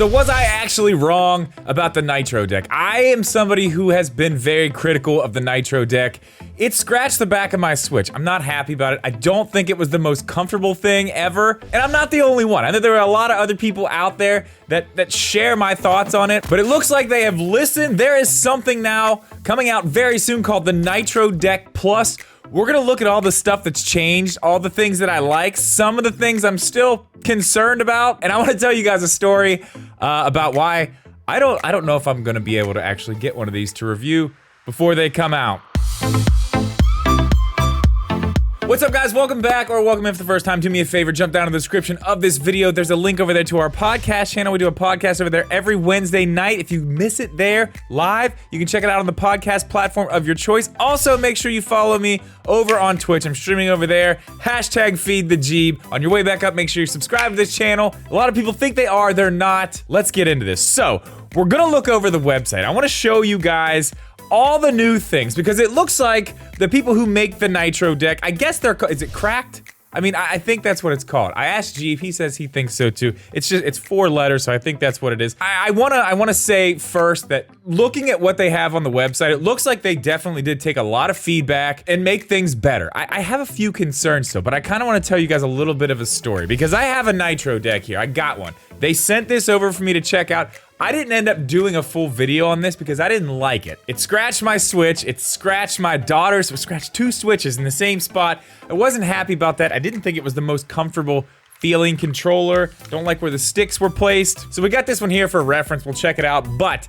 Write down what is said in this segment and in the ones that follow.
So was I actually wrong about the Nitro deck? I am somebody who has been very critical of the Nitro deck. It scratched the back of my Switch. I'm not happy about it. I don't think it was the most comfortable thing ever. And I'm not the only one. I know there are a lot of other people out there that share my thoughts on it, but it looks like they have listened. There is something now coming out very soon called the Nitro Deck Plus. We're gonna look at all the stuff that's changed, all the things that I like, some of the things I'm still concerned about, and I wanna tell you guys a story about why I don't know if I'm gonna be able to actually get one of these to review before they come out. What's up, guys? Welcome back, or welcome in for the first time. Do me a favor, jump down to the description of this video. There's a link over there to our podcast channel. We do a podcast over there every Wednesday night. If you miss it there live, you can check it out on the podcast platform of your choice. Also, make sure you follow me over on Twitch. I'm streaming over there. Hashtag feed the Jeeb. On your way back up, make sure you subscribe to this channel. A lot of people think they are, they're not. Let's get into this. So, we're gonna look over the website. I wanna show you guys all the new things, because it looks like the people who make the Nitro deck, I guess they're, is it cracked? I mean, I think that's what it's called. I asked Jeep, he says he thinks so too. It's 4 letters, so I think that's what it is. I wanna say first that looking at what they have on the website, it looks like they definitely did take a lot of feedback and make things better. I have a few concerns though, but I kinda wanna tell you guys a little bit of a story, because I have a Nitro deck here, I got one. They sent this over for me to check out. I didn't end up doing a full video on this because I didn't like it. It scratched my Switch, it scratched my daughter's, it scratched 2 Switches in the same spot. I wasn't happy about that. I didn't think it was the most comfortable feeling controller. Don't like where the sticks were placed. So we got this one here for reference, we'll check it out. But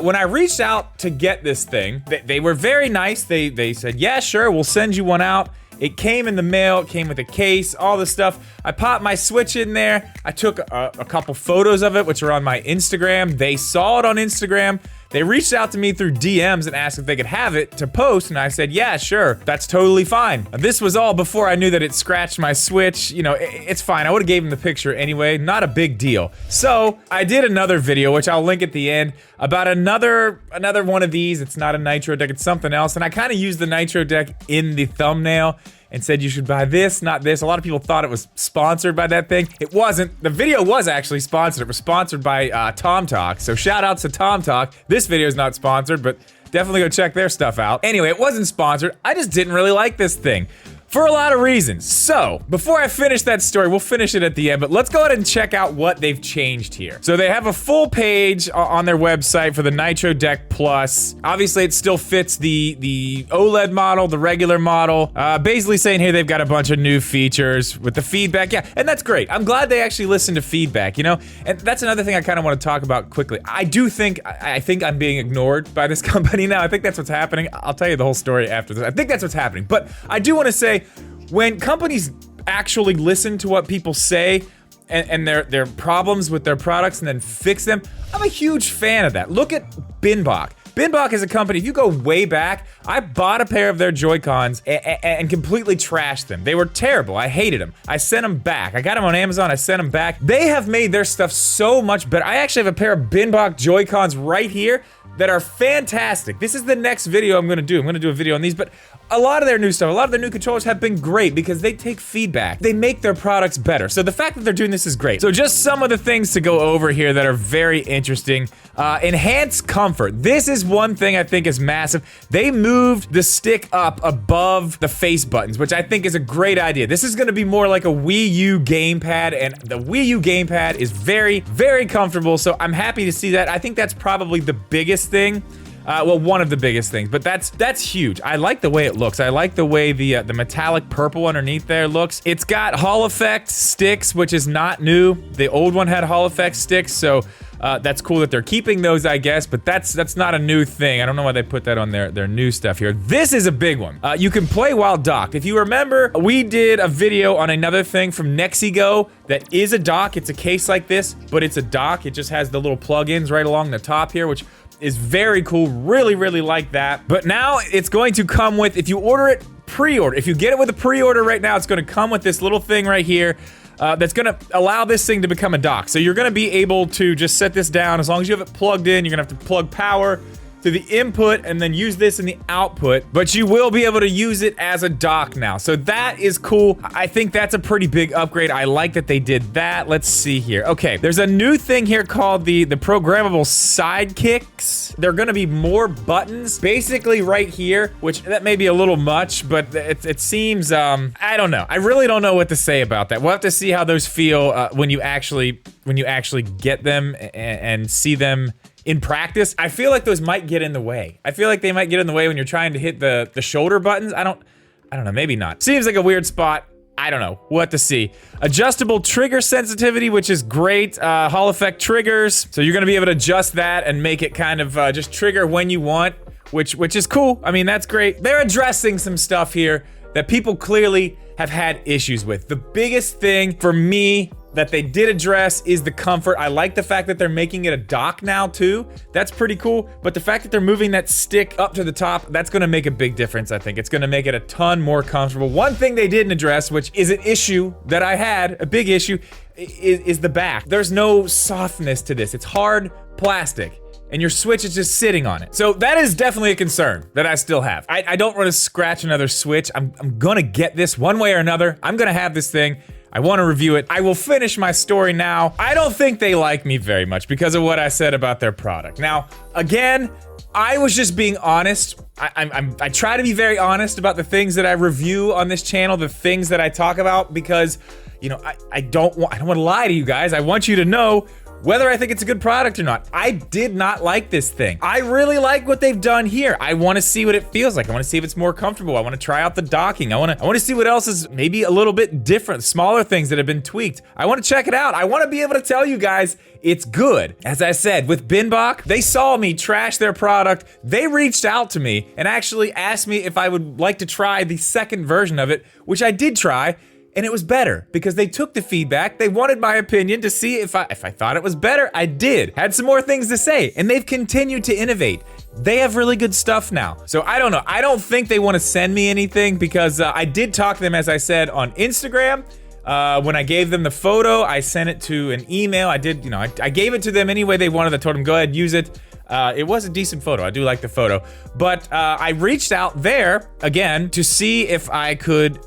when I reached out to get this thing, they were very nice. They said, yeah, sure, we'll send you one out. It came in the mail, it came with a case, all this stuff. I popped my Switch in there. I took a couple photos of it, which are on my Instagram. They saw it on Instagram. They reached out to me through DMs and asked if they could have it to post, and I said, yeah, sure, that's totally fine. This was all before I knew that it scratched my Switch. You know, it's fine. I would've gave them the picture anyway, not a big deal. So, I did another video, which I'll link at the end, about another one of these. It's not a Nitro deck, it's something else, and I kinda used the Nitro deck in the thumbnail and said you should buy this, not this. A lot of people thought it was sponsored by that thing. It wasn't. The video was actually sponsored. It was sponsored by TomTalk, so shout outs to TomTalk. This video is not sponsored, but definitely go check their stuff out. Anyway, it wasn't sponsored. I just didn't really like this thing, for a lot of reasons. So, before I finish that story, we'll finish it at the end, but let's go ahead and check out what they've changed here. So they have a full page on their website for the Nitro Deck Plus. Obviously, it still fits the OLED model, the regular model. Basically saying here they've got a bunch of new features with the feedback. Yeah, and that's great. I'm glad they actually listen to feedback, you know? And that's another thing I kind of want to talk about quickly. I think I'm being ignored by this company now. I think that's what's happening. I'll tell you the whole story after this. I think that's what's happening. But I do want to say, when companies actually listen to what people say and their problems with their products and then fix them, I'm a huge fan of that. Look at Binbok. Binbok is a company, if you go way back, I bought a pair of their Joy-Cons and completely trashed them. They were terrible, I hated them. I sent them back. I got them on Amazon, I sent them back. They have made their stuff so much better. I actually have a pair of Binbok Joy-Cons right here that are fantastic. This is the next video I'm gonna do. I'm gonna do a video on these, but a lot of their new stuff, a lot of their new controllers have been great because they take feedback. They make their products better. So the fact that they're doing this is great. So just some of the things to go over here that are very interesting. Enhanced comfort. This is one thing I think is massive. They moved the stick up above the face buttons, which I think is a great idea. This is gonna be more like a Wii U gamepad, and the Wii U gamepad is very, very comfortable, so I'm happy to see that. I think that's probably the biggest thing. Well, one of the biggest things, but that's huge. I like the way it looks. I like the way the metallic purple underneath there looks. It's got Hall Effect sticks, which is not new. The old one had Hall Effect sticks, so that's cool that they're keeping those, I guess, but that's not a new thing. I don't know why they put that on their new stuff here. This is a big one. You can play while docked. If you remember, we did a video on another thing from Nexigo that is a dock. It's a case like this, but it's a dock. It just has the little plugins right along the top here, which is very cool. Really, really like that. But now it's going to come with, if you order it pre-order, if you get it with a pre-order right now, it's gonna come with this little thing right here that's gonna allow this thing to become a dock. So you're gonna be able to just set this down. As long as you have it plugged in, you're gonna have to plug power to the input and then use this in the output, but you will be able to use it as a dock now. So that is cool. I think that's a pretty big upgrade. I like that they did that. Let's see here. Okay, there's a new thing here called the programmable sidekicks. There are gonna be more buttons basically right here, which that may be a little much, but it seems, I don't know. I really don't know what to say about that. We'll have to see how those feel when you actually get them and see them in practice. I feel like those might get in the way. I feel like they might get in the way when you're trying to hit the shoulder buttons. I don't know, maybe not. Seems like a weird spot. I don't know, we'll have to see. Adjustable trigger sensitivity, which is great. Hall effect triggers. So you're gonna be able to adjust that and make it kind of just trigger when you want, which is cool. I mean, that's great. They're addressing some stuff here that people clearly have had issues with. The biggest thing for me that they did address is the comfort. I like the fact that they're making it a dock now too. That's pretty cool. But the fact that they're moving that stick up to the top, that's gonna make a big difference, I think. It's gonna make it a ton more comfortable. One thing they didn't address, which is an issue that I had, a big issue, is the back. There's no softness to this. It's hard plastic, and your Switch is just sitting on it. So that is definitely a concern that I still have. I don't want to scratch another Switch. I'm gonna get this one way or another. I'm gonna have this thing. I want to review it. I will finish my story now. I don't think they like me very much because of what I said about their product. Now, again, I was just being honest. I try to be very honest about the things that I review on this channel, the things that I talk about, because, you know, I don't want to lie to you guys. I want you to know whether I think it's a good product or not. I did not like this thing. I really like what they've done here. I want to see what it feels like. I want to see if it's more comfortable. I want to try out the docking. I want to see what else is maybe a little bit different, smaller things that have been tweaked. I want to check it out. I want to be able to tell you guys it's good. As I said, with Binbok, they saw me trash their product. They reached out to me and actually asked me if I would like to try the second version of it, which I did try. And it was better because they took the feedback. They wanted my opinion to see if I thought it was better. I did. Had some more things to say, and they've continued to innovate. They have really good stuff now. So I don't know. I don't think they want to send me anything because I did talk to them, as I said, on Instagram. When I gave them the photo, I sent it to an email. I did, you know, I gave it to them any way they wanted. I told them, go ahead, use it. It was a decent photo. I do like the photo. But I reached out there, again, to see if I could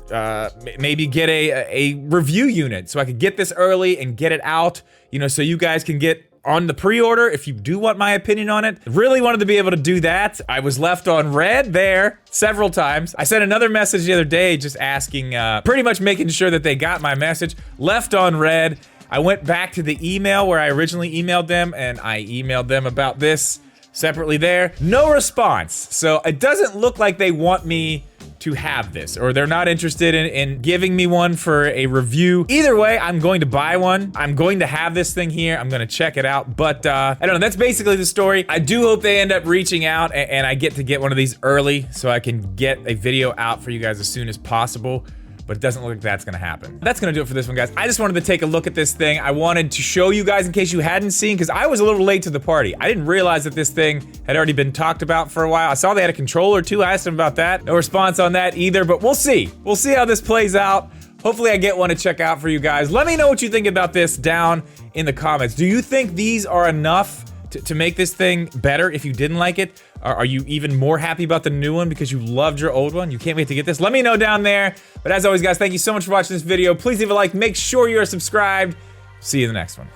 maybe get a review unit so I could get this early and get it out, you know, so you guys can get on the pre-order if you do want my opinion on it. Really wanted to be able to do that. I was left on red there several times. I sent another message the other day just asking, pretty much making sure that they got my message. Left on red. I went back to the email where I originally emailed them, and I emailed them about this separately there. No response. So it doesn't look like they want me to have this, or they're not interested in giving me one for a review. Either way, I'm going to buy one. I'm going to have this thing here. I'm gonna check it out, but I don't know, that's basically the story. I do hope they end up reaching out and I get to get one of these early so I can get a video out for you guys as soon as possible. But it doesn't look like that's gonna happen. That's gonna do it for this one, guys. I just wanted to take a look at this thing. I wanted to show you guys in case you hadn't seen, because I was a little late to the party. I didn't realize that this thing had already been talked about for a while. I saw they had a controller too. I asked them about that. No response on that either, but we'll see. We'll see how this plays out. Hopefully I get one to check out for you guys. Let me know what you think about this down in the comments. Do you think these are enough to make this thing better if you didn't like it? Are you even more happy about the new one because you loved your old one? You can't wait to get this? Let me know down there. But as always, guys, thank you so much for watching this video. Please leave a like. Make sure you're subscribed. See you in the next one.